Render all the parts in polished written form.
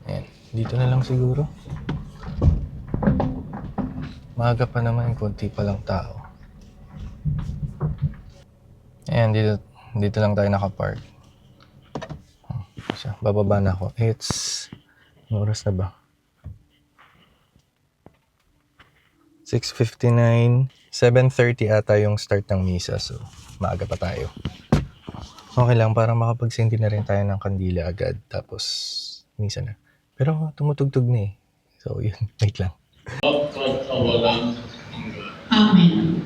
Ayan, dito na lang siguro. Maaga pa naman, konti pa lang tao. Ayan, dito lang tayo nakapark. Bababa na ako. It's, ano oras na ba? 6:59, 7:30 ata yung start ng misa. So, maaga pa tayo. Okay lang, para makapag-sindi na rin tayo ng kandila agad. Tapos, misa na. Pero tumutugtog na eh. So, yun. Wait lang. Amen.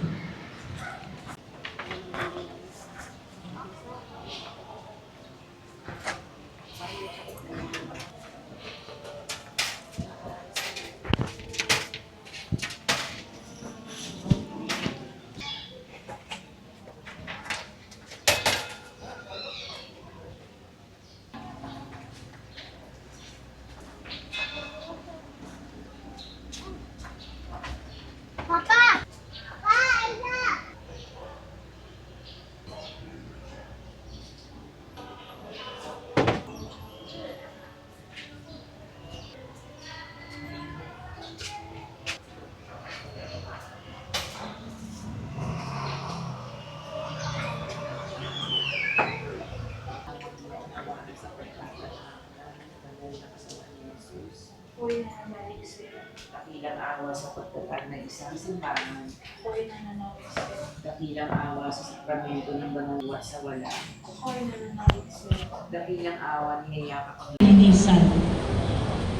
Ako'y nananalig sa'yo. Dakilang awa sa pagtatag ng isang simbahan. Ako'y nananalig sa'yo. Dakilang awa sa sakramento ng banunwa sa wala. Ako'y nananalig sa'yo. Dakilang awa niyayakap ang Linisan.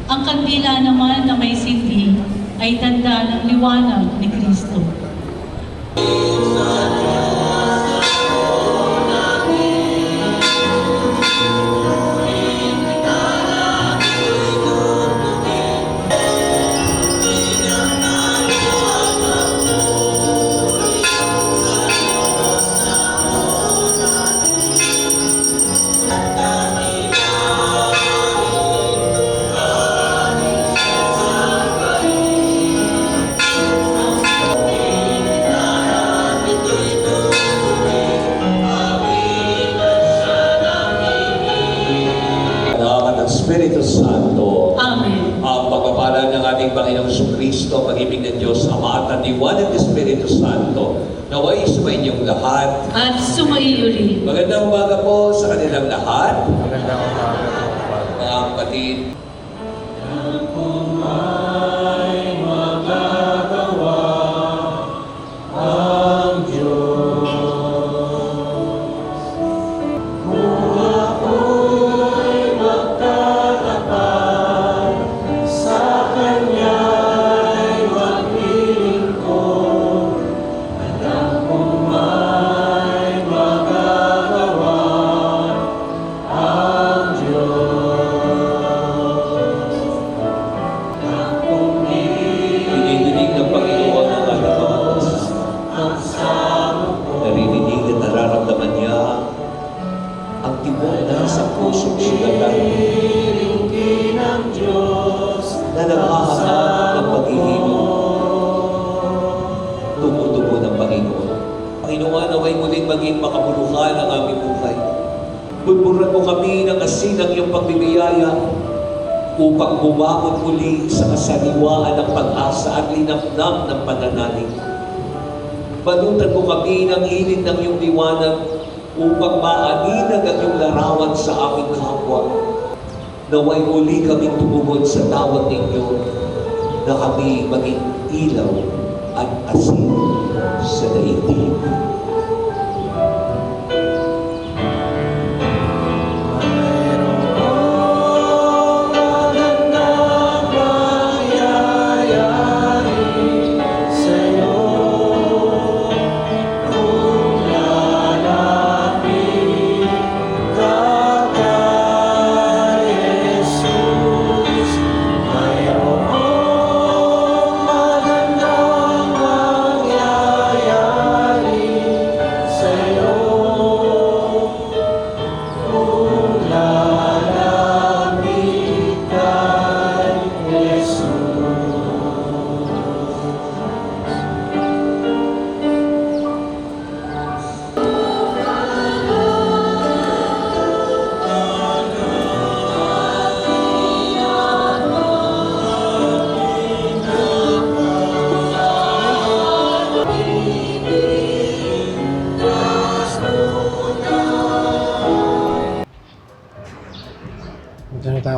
Ang kandila naman na may sindi ay tanda ng liwanag ni Kristo. Espiritu Santo. Amen. Ang pagpapala ng ating Panginoong Kristo, pag-ibig ng Diyos Ama at tiwala ng Espiritu Santo, naway sumayinyong lahat. At sumaiyo rin. Magandang umaga po sa kanilang lahat. Magandang umaga po. Mga kapatid. Dinidinig ng Panginoon ang ating mga bansa. Naririnig at nararamdaman niya ang tibok ng isang pusong sugatan na nanghahanap ng paghihimok. Tumutubo ng Panginoon. Panginoon, naway muling maging makabuluhan ang aming buhay. Bulburan mo kami ng asin ng iyong pagbibiyaya upang bumangon muli sa kasaliwaan ng pag-asa at linamnam ng pananalig. Balutan mo kami ng init ng iyong liwanag upang maaninag ang iyong larawan sa aming kapwa. Naway muli kaming tumungod sa tawag ninyo na kami maging ilaw at asin sa daigdig.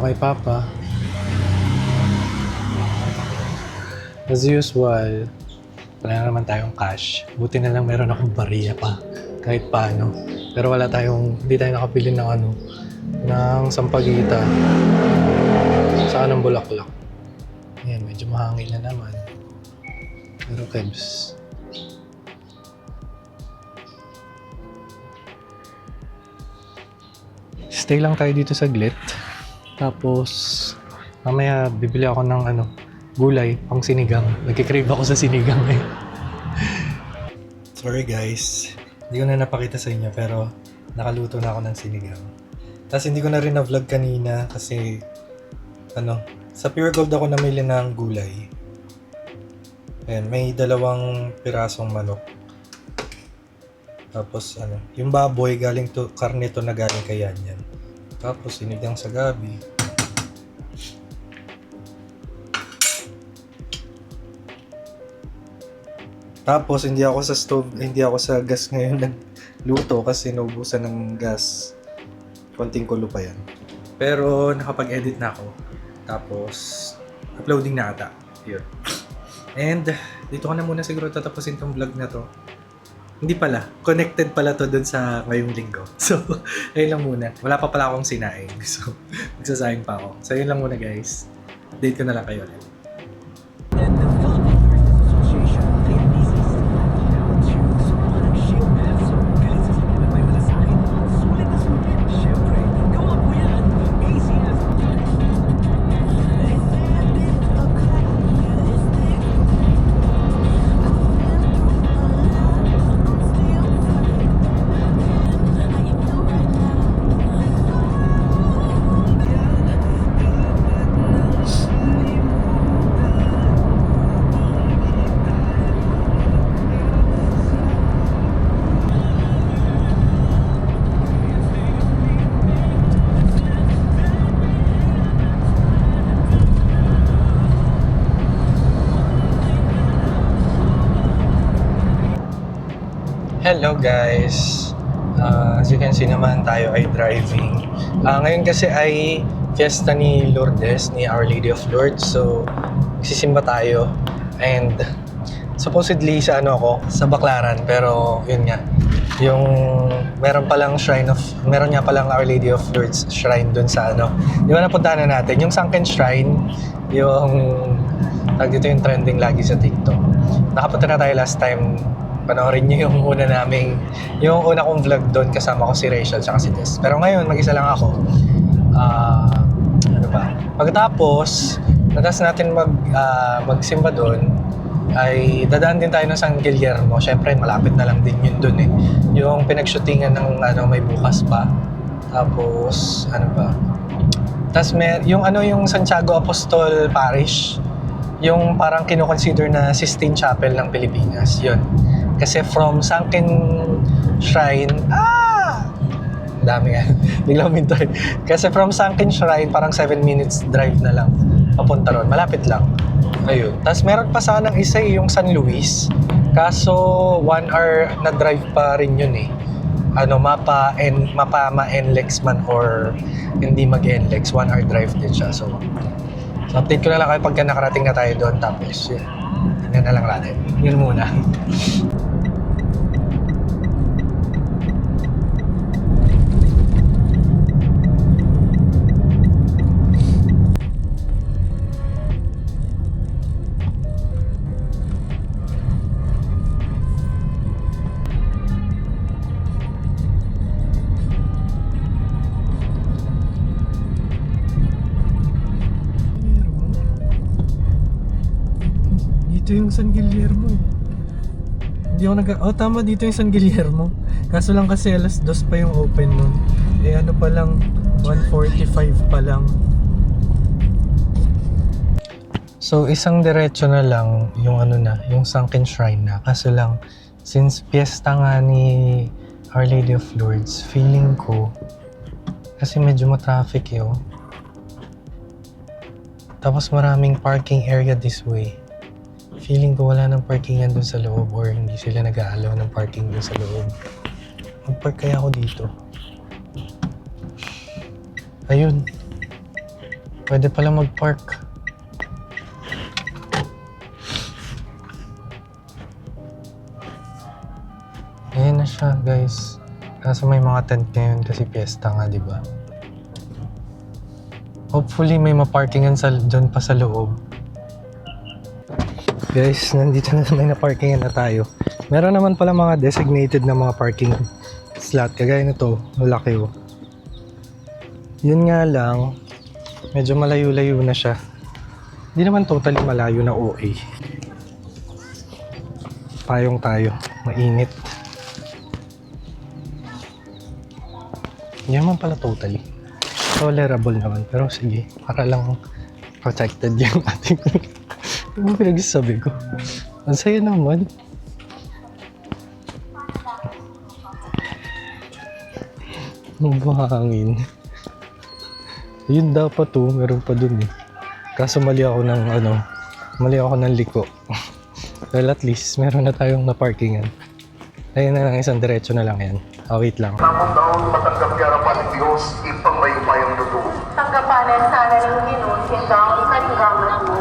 tayo kay Papa. As usual, wala na naman tayong cash. Buti na lang meron akong bariya pa. Kahit paano. Pero hindi tayo nakapili ng ng sampagita. Saka ng bulaklak. Ayan, medyo mahangin na naman. Pero kebs. Stay lang tayo dito saglit. Tapos, mamaya bibili ako ng gulay, pang sinigang. Nagkikrave ako sa sinigang eh. Sorry guys, hindi ko na napakita sa inyo pero nakaluto na ako ng sinigang. Tapos hindi ko na rin na-vlog kanina kasi sa Pure Gold ako namili ng gulay. Ayan, may 2 pirasong manok. Tapos yung baboy karne to na galing kay Yan. Tapos sinigang sa gabi. Tapos hindi ako sa gas ngayon nagluto kasi naubusan ng gas. Konting kulo pa yan. Pero nakapag-edit na ako. Tapos uploading na ata. Yun. And dito ko na muna siguro tatapusin tong vlog na to. Hindi pala. Connected pala to dun sa ngayong linggo. So, ayun lang muna. Wala pa pala akong sinaing. So, magsasaing pa ako. So, ayun lang muna guys. Update ko na lang kayo ulit. Hello guys! As you can see naman tayo ay driving. Ngayon kasi ay fiesta ni Lourdes, ni Our Lady of Lourdes. So, magsisimba tayo. And supposedly sa sa Baclaran. Pero yun nga, yung meron nga palang Our Lady of Lourdes shrine dun sa di ba napuntahan na natin? Yung sunken shrine, yung dito yung trending lagi sa TikTok. Nakapunta na tayo last time. Panoorin niyo yung una kong vlog doon, kasama ko si Rachel at si Tess. Pero ngayon, mag-isa lang ako. Pagkatapos, natin magsimba doon, ay dadaan din tayo ng San Guillermo. Siyempre, malapit na lang din yun doon eh. Yung pinag-shootingan ng may bukas pa. Tapos, Tapos yung Santiago Apostol Parish, yung parang kinoconsider na Sistine Chapel ng Pilipinas. Yun. Kasi from Sunken Shrine, dami nga. Biglang mintoy. Kasi from Sunken Shrine, parang 7 minutes drive na lang papunta ron. Malapit lang. Ayun. Tapos meron pa sanang isa yung San Luis. Kaso 1 hour na drive pa rin yun eh. Ma-NLEX man or hindi mag-NLEX. 1 hour drive din siya. So update ko na lang kayo pagka nakarating na tayo doon. Tapos yun. Tingnan na lang natin. Yun muna. Dito yung San Guillermo. Hindi ako tama, dito yung San Guillermo. Kaso lang kasi alas 2 pa yung open nun. Pa lang, 1:45 pa lang. So, isang diretso na lang yung yung Sunken Shrine na. Kaso lang, since piyesta nga ni Our Lady of Lourdes, feeling ko, kasi medyo ma-traffic yun. Tapos maraming parking area this way. Feeling ko wala ng parkingan dun sa loob or hindi sila nag-aalaw ng parking dun sa loob. Mag-park kaya ako dito. Ayun. Pwede pala mag-park. Ayan na siya, guys. Kaso may mga tent ngayon kasi piyesta nga, di ba? Hopefully may ma-parkingan dyan pa sa loob. Guys, nandito na may na-parkingan na tayo. Meron naman pala mga designated na mga parking slot. Kagaya nito, malaki oh. Yun nga lang, medyo malayo-layo na siya. Hindi naman totally malayo na OA. Payong tayo, mainit. Hindi naman pala totally. Tolerable naman, pero sige, para lang protected yung ating yung pinagsasabi ko. Ang saya naman. Mahangin. Yun dapat to, meron pa dun eh. Kaso mali ako ng liko. Well, at least meron na tayong na-parkingan. Ayun na lang, isang diretso na lang yan. Wait lang. Tamang daon matanggap harapan ng Diyos, ipang may upayang dugo. Tanggapanan sana ng Ginoo sindang ikaligaman mo.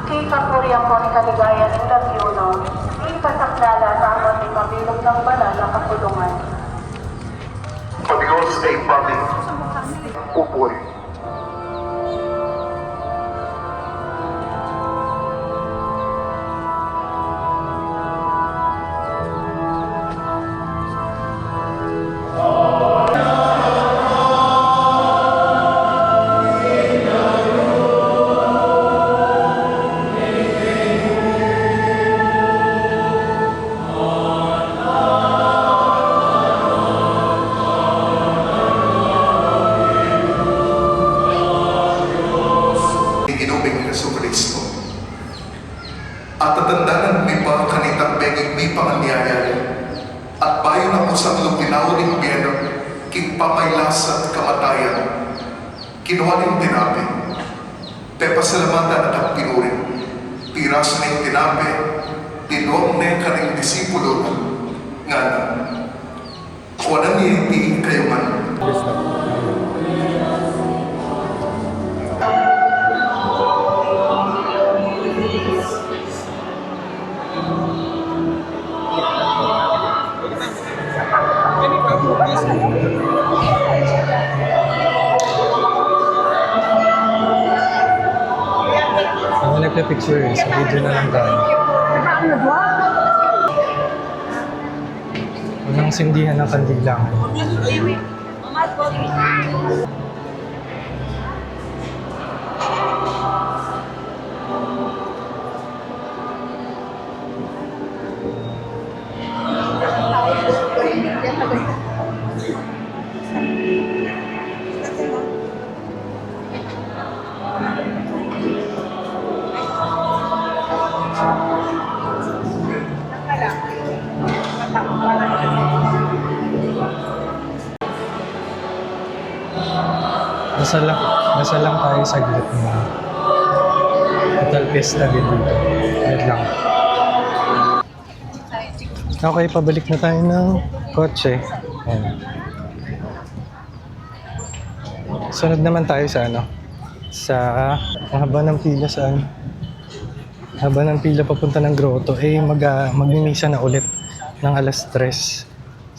Kay kapuriang ko ni kaligayan ng Labyuno, ipasaklala sa amon ni kabilog ng banal na kapulungan. O Diyos ay paming upoy. Ginuming Jesucristo. At tatandanan mi pa kanitang bengig mi panganyaya at bayo na usang lupinaw ng biyeno king pamaylas at kamatayan kinuha ng tinapi te pasalamatan at pinurin piras ng tinapi tinuong na kaning disipulo nga na walang hindi kayo man. Ako nagpa-picture eh, sa video na lang tayo. Walang sindihan ng kandila. Nasa lang tayo saglit mo. Total pesta din dito. Wait lang. Okay, pabalik na tayo ng kotse. Ayan. Sunod naman tayo sa sa haba ng pila haba ng pila papunta ng grotto, magmimisa na ulit ng 3:00.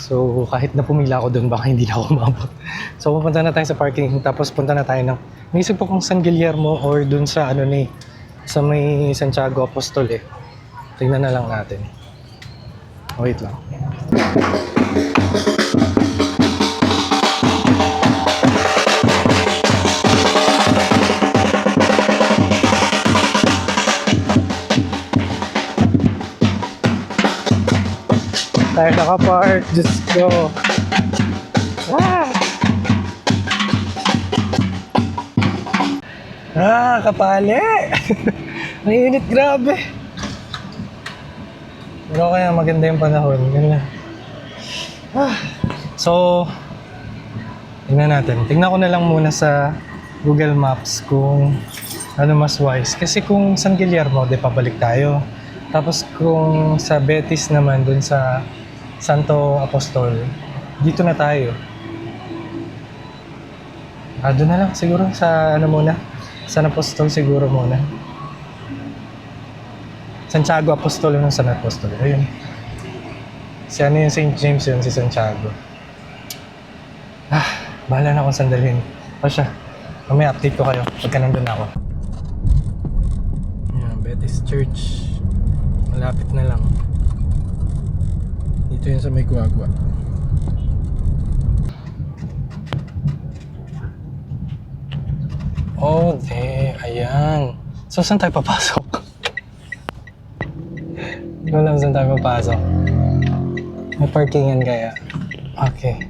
So, kahit na pumila ako doon, baka hindi na ako umabot. So, pupunta na tayo sa parking, tapos punta na tayo naisip ko kung San Guillermo or doon sa sa may Santiago Apostol eh. Tingnan na lang natin. Wait lang. Tayo nakapark, just go. Kapali! Ang init, grabe. Pero kaya maganda yung panahon. Ganun. So, tingnan natin. Tingnan ko na lang muna sa Google Maps kung ano mas wise. Kasi kung San Guillermo, pabalik tayo. Tapos kung sa Betis naman, dun sa Santo Apostol, dito na tayo. Doon na lang siguro sa muna, San Apostol siguro muna. Santiago Apostol yun, San Apostol. Ayun. Si ano yung St. James yun, si Santiago. Bahala na akong sandalhin. O siya, mamaya update ko kayo pagka nandun ako. Yan, Betis Church. Malapit na lang. Dito yun sa may Guagua. Oh, ayan. So, saan tayo papasok? Hindi ko alam saan tayo papasok. May parkingan kaya? Okay.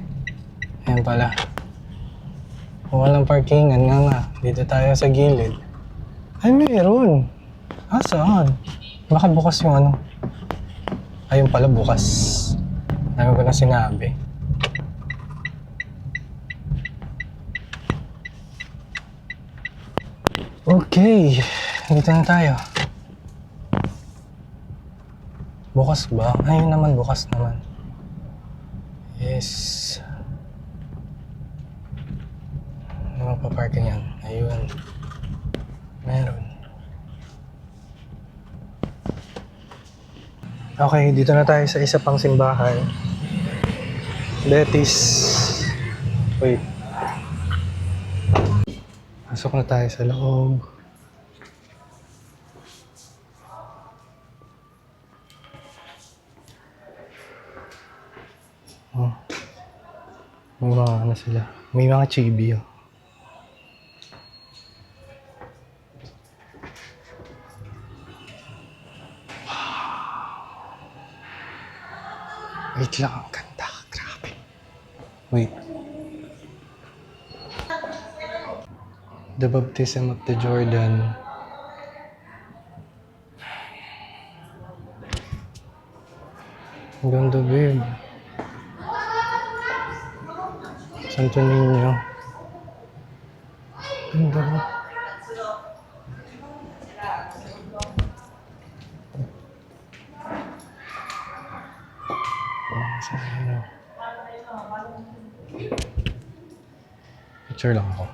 Ayan pala. Kung walang parkingan nga. Dito tayo sa gilid. Ay, meron. Saan? Baka bukas yung ano. Ayun pala, bukas. Dami ko na sinabi. Okay. Dito na tayo. Bukas ba? Ayun naman, bukas naman. Yes. Ano magpa-parking yan? Ayun. Meron. Okay, dito na tayo sa isa pang simbahan. Betis. Wait. Pasok na tayo sa loob. Oh. May mga ano sila. May mga chibi oh. Wait lang, ang ganda. Grabe. Wait. The Baptism of the Jordan. Ang ganda, babe. Santo Niño. Ganda. Picture lang ako.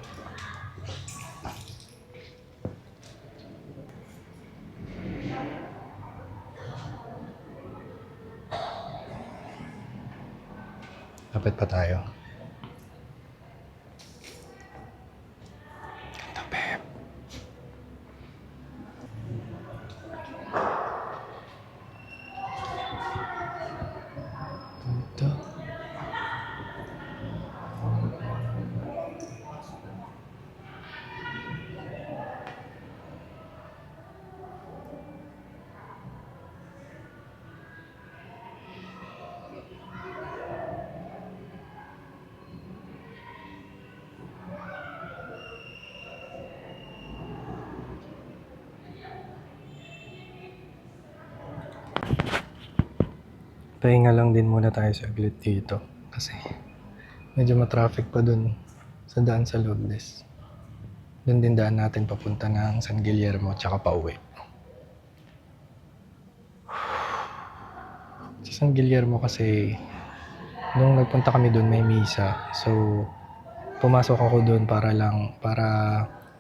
Lapit pa tayo. Ganda, babe. Ganda. Pahinga lang din muna tayo saglit dito kasi medyo matraffic pa dun sa daan sa Lourdes. Dun din daan natin papunta ng San Guillermo tsaka pauwi. Sa San Guillermo kasi nung nagpunta kami dun may misa. So pumasok ako dun para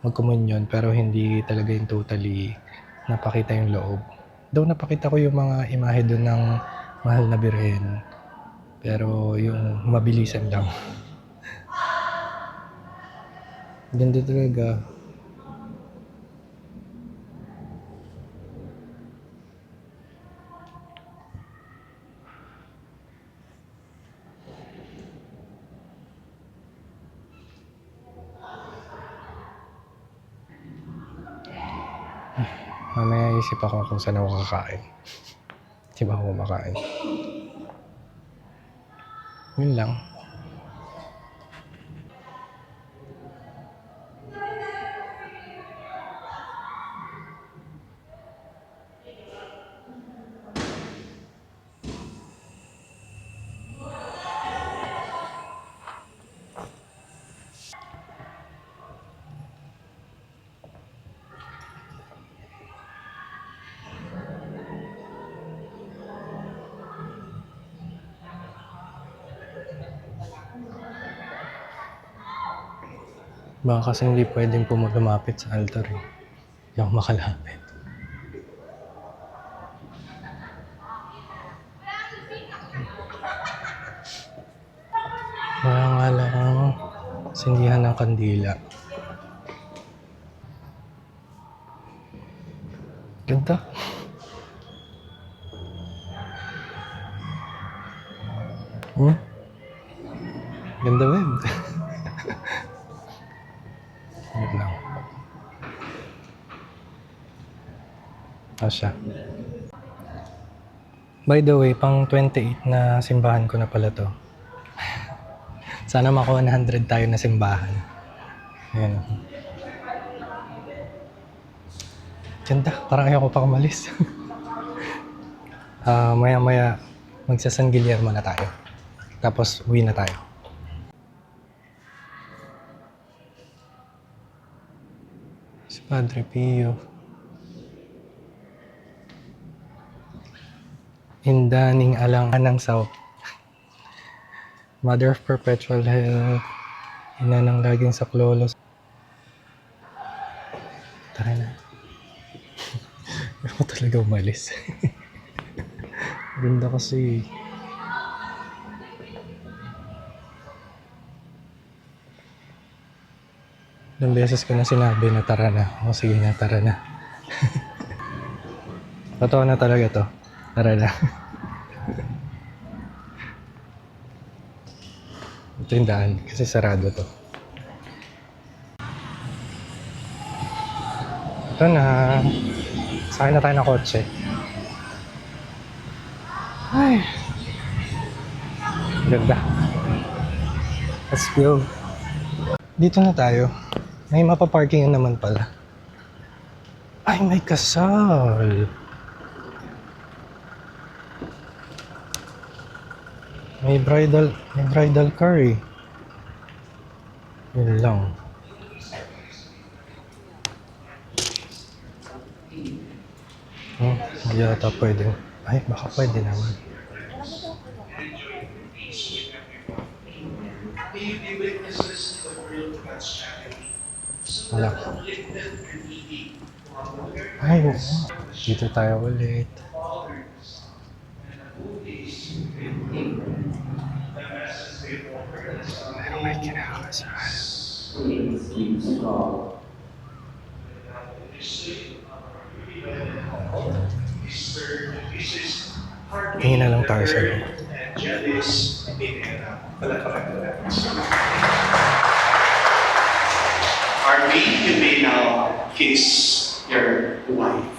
magkomunyon pero hindi talaga yung totally napakita yung loob. Though napakita ko yung mga imahe dun ng mahal na birhen. Pero yung mabilisan lang. Ganda talaga. Mamaya isip ako kung saan ako kakain. Di ba ako kumakain? Yun lang. Baka kasi hindi pwedeng lumapit sa altar eh. Hindi ako makalapit. Kaya nga lang sindihan ng kandila. Ganda. Ganda ba yun? Wait lang. Siya. By the way, pang 28 na simbahan ko na pala to. Sana mako 100 tayo na simbahan. Ayan. Ganda, parang ayoko pa umalis. Maya-maya, magsa-San Guillermo na tayo. Tapos, uwi na tayo. Si Padre Pio. Indaning alang ng South. Mother of Perpetual Health. Ina ng laging saklolos. Tara na. Ako talaga umalis. Ganda kasi. Ilang beses ko na sinabi na tara na. O sige na, tara na. Totoo na talaga to. Tara na. Ito yung daan kasi sarado to. Ito na. Sakay na tayo ng kotse. Ay. Ganda. Let's go. Dito na tayo. May mapaparkingan naman pala. Ay, may kasal. May bridal car eh. Yun lang. Hindi yata pwede. Ay, baka pwede naman. Wala. Ay, oo. Dito tayo ulit. Pero may kinakasal. Tingin na lang tayo sa loob. Arby, you may now kiss your wife.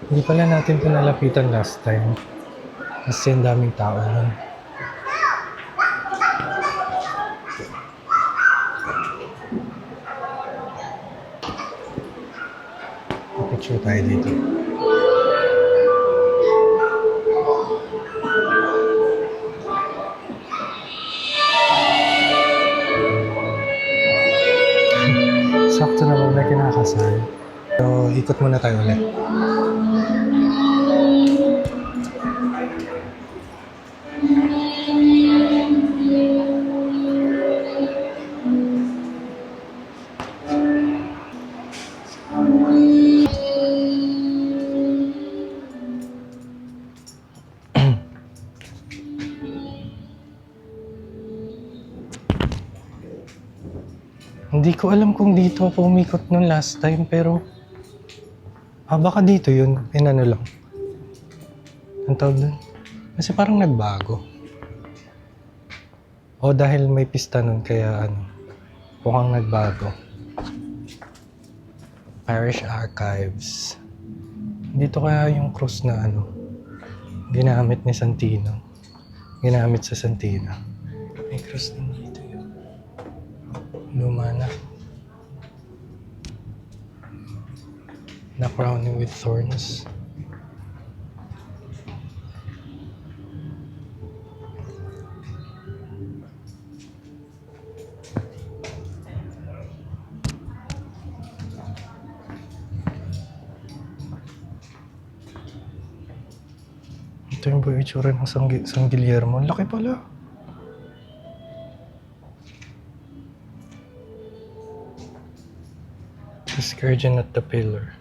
Hindi pala natin ito nalapitan last time. Kasi ang daming tao nun. Picture tayo dito. Sakto naman na kinakasal. So, ikot muna tayo ulit. Hindi ko alam kung dito ako umikot nung last time, pero baka dito yun. Ano lang. Ang tawag dun? Kasi parang nagbago. O dahil may pista nun, kaya mukhang nagbago. Parish Archives. Dito kaya yung cross na ginamit ni Santino. Ginamit sa Santino. May cross din dito yun. Luma na. Na-crowning with thorns. Ito yung buhay itsura ng San Guillermo. Ang laki pala. The Scourgeon at the Pillar.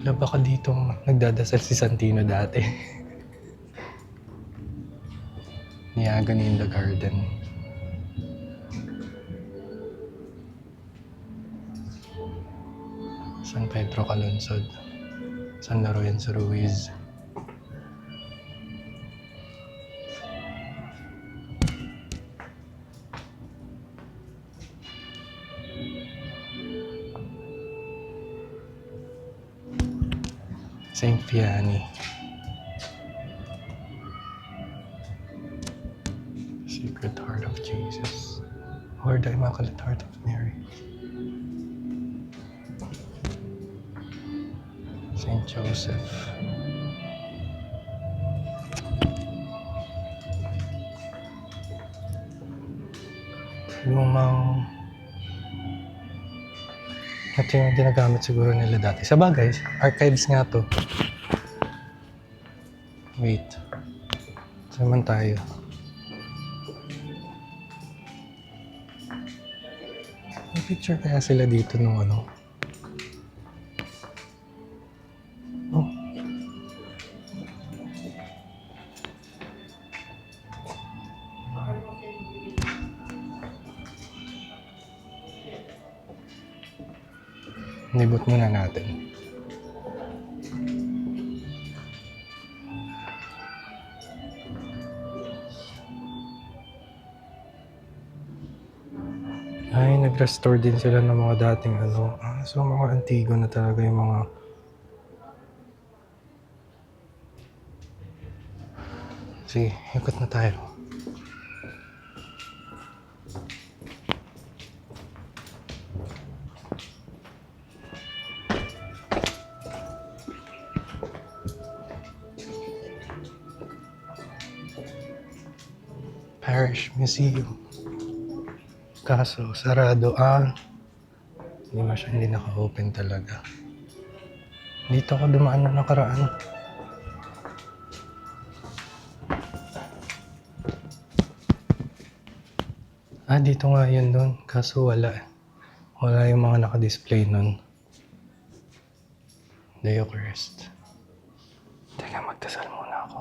Wala baka dito nagdadasal si Santino dati. Ni Agony in the Garden. San Pedro Calungsod. San Lorenzo Ruiz. Saint Vianney. Sacred Heart of Jesus. Or the Immaculate Heart of Mary. Saint Joseph. Lumang... Ito yung ginagamit siguro nila dati. Sa bagay, archives nga to. Wait. Saan man tayo? May picture kaya sila dito nung ano? Oh. Nibot muna natin. Ay, nag-restore din sila ng mga dating ano. So, mga antigo na talaga yung mga... Sige, ikot na tayo. Parish Museum. Kaso, sarado. Hindi naka-open talaga. Dito ako dumaan na nakaraan. Dito nga yun doon. Kaso wala. Wala yung mga naka-display nun. Day of Rest. Teka, magdasal muna ako.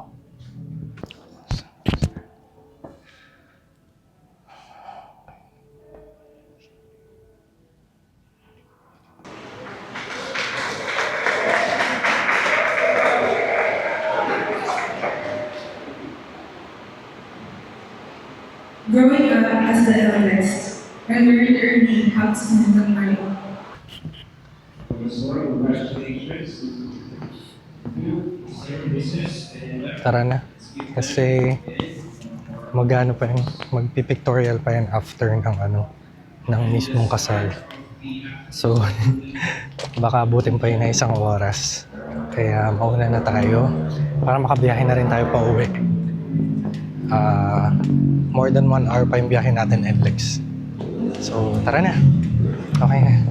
Growing up as the eldest, I learned early how to spend the money. Tara na. Kasi magano pa yan, magpipictorial pa yan after ng mismong kasal. So, baka abutin pa yun na 1 oras. Kaya mauna na tayo para makabiyahe na rin tayo pa uwi. More than 1 hour pa yung biyahe natin, NLEX. So, tara na. Okay na.